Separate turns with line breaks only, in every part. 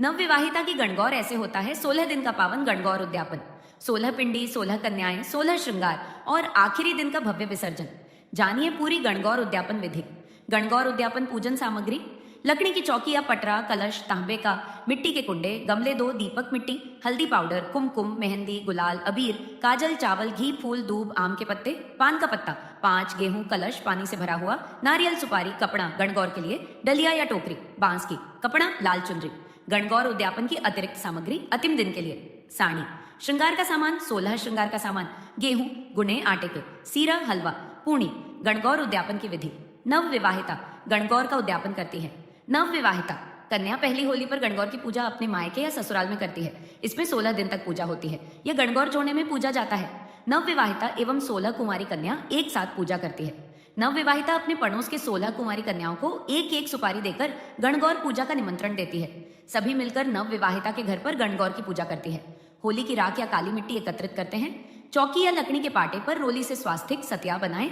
नवविवाहिता की गणगौर ऐसे होता है 16 दिन का पावन गणगौर उद्यापन, 16 पिंडी, 16 कन्याएं, 16 श्रृंगार और आखिरी दिन का भव्य विसर्जन। जानिए पूरी गणगौर उद्यापन विधि। गणगौर उद्यापन पूजन सामग्री: लकड़ी की चौकी या पटरा, कलश तांबे का, मिट्टी के कुंडे, गमले 2, दीपक मिट्टी, हल्दी पाउडर, कुमकुम, मेहंदी, गुलाल, अबीर, काजल, चावल, घी, फूल, दूब, आम के पत्ते, पान का पत्ता, 5 गेहूं, कलश पानी से भरा हुआ, नारियल, सुपारी, कपड़ा गणगौर के लिए, डलिया या टोकरी बांस की, कपड़ा लाल चुनरी। गणगौर उद्यापन की अतिरिक्त सामग्री अंतिम दिन के लिए: साड़ी, श्रृंगार का सामान, 16 श्रृंगार का सामान, गेहूं, गुने आटे के, सीरा, हलवा, पूणी। गणगौर उद्यापन की विधि। नव विवाहिता गणगौर का उद्यापन करती है। नव विवाहिता कन्या पहली होली पर गणगौर की पूजा अपने मायके या ससुराल में करती है। इसमें 16 दिन तक पूजा होती है। यह गणगौर जोड़ने में पूजा जाता है। नव विवाहिता एवं 16 कुमारी कन्या एक साथ पूजा करती है। नव विवाहिता अपने पड़ोस के 16 कुमारी कन्याओं को एक एक सुपारी देकर गणगौर पूजा का निमंत्रण देती है। सभी मिलकर नव विवाहिता के घर पर गणगौर की पूजा करती है। होली की राख या काली मिट्टी एकत्रित करते हैं। चौकी या लकड़ी के पाटे पर रोली से स्वास्तिक सतिया बनाएं।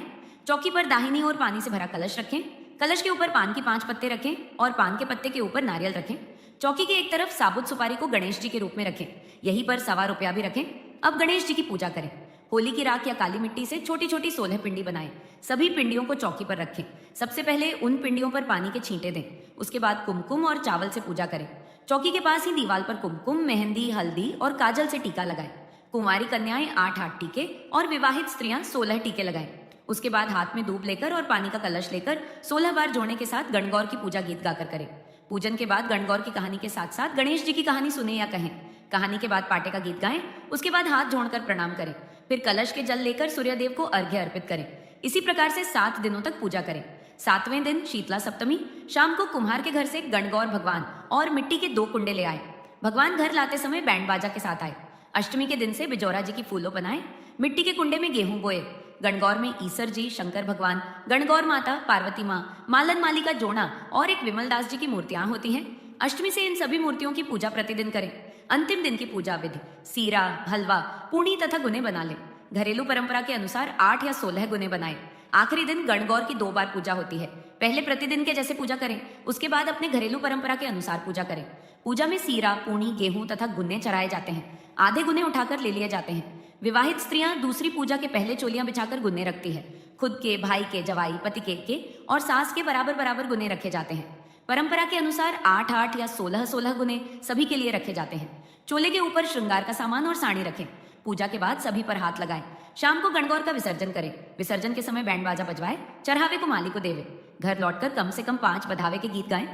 चौकी पर दाहिनी ओर पानी से भरा कलश रखें। कलश के ऊपर पान के 5 पत्ते रखें और पान के पत्ते के ऊपर नारियल रखें। चौकी के एक तरफ साबुत सुपारी को गणेश जी के रूप में रखें। यहीं पर ₹1 भी रखें। अब गणेश जी की पूजा करें। होली की राख या काली मिट्टी से छोटी छोटी 16 पिंडी बनाएं। सभी पिंडियों को चौकी पर रखें। सबसे पहले उन पिंडियों पर पानी के छींटे दें। उसके बाद कुमकुम और चावल से पूजा करें। चौकी के पास ही दीवार पर कुमकुम, मेहंदी, हल्दी और काजल से टीका लगाएं। कुमारी कन्याएं 8-8 टीके और विवाहित स्त्रियां 16 टीके लगाएं। उसके बाद हाथ में दूब लेकर और पानी का कलश लेकर 16 बार जोड़ने के साथ गणगौर की पूजा गीत गाकर करें। पूजन के बाद गणगौर की कहानी के साथ साथ गणेश जी की कहानी सुने या कहें। कहानी के बाद पाटे का गीत गाएं। उसके बाद हाथ जोड़कर प्रणाम करें। फिर कलश के जल लेकर सूर्यदेव को अर्घ्य अर्पित करें। इसी प्रकार से 7 दिनों तक पूजा करें। 7वें दिन शीतला सप्तमी शाम को कुम्हार के घर से गणगौर भगवान और मिट्टी के 2 कुंडे ले आए। भगवान घर लाते समय बैंड बाजा के साथ आए। अष्टमी के दिन से बिजौरा जी की फूलों बनाए। मिट्टी के कुंडे में गेहूं बोए। गणगौर में ईसर जी, शंकर भगवान, गणगौर माता, पार्वती माँ, मालन माली का जोड़ा और एक विमलदास जी की मूर्तियां होती हैं। अष्टमी से इन सभी मूर्तियों की पूजा प्रतिदिन करें। अंतिम दिन की पूजा विधि: सीरा, हलवा, पूड़ी तथा गुने बना लें। घरेलू परंपरा के अनुसार 8 या 16 गुने बनाएं। आखिरी दिन गणगौर की 2 बार पूजा होती है। पहले प्रतिदिन के जैसे पूजा करें। उसके बाद अपने घरेलू परंपरा के अनुसार पूजा करें। पूजा में सीरा, पूणी, गेहूं तथा गुन्ने चढ़ाए जाते हैं। आधे गुने उठाकर ले लिए जाते हैं। विवाहित स्त्रियां दूसरी पूजा के पहले चोलियां बिछाकर गुन्ने रखती है। खुद के, भाई के, जवाई, पति के और सास के बराबर बराबर गुने रखे जाते हैं। परंपरा के अनुसार 8-8 या 16-16 गुने सभी के लिए रखे जाते हैं। चोले के ऊपर श्रृंगार का सामान और साड़ी रखें। पूजा के बाद सभी पर हाथ लगाएं। शाम को गणगौर का विसर्जन करें। विसर्जन के समय बैंड बाजा बजवाए। चढ़ावे को माली को देवे। घर लौटकर कम से कम 5 बधावे के गीत गाएं।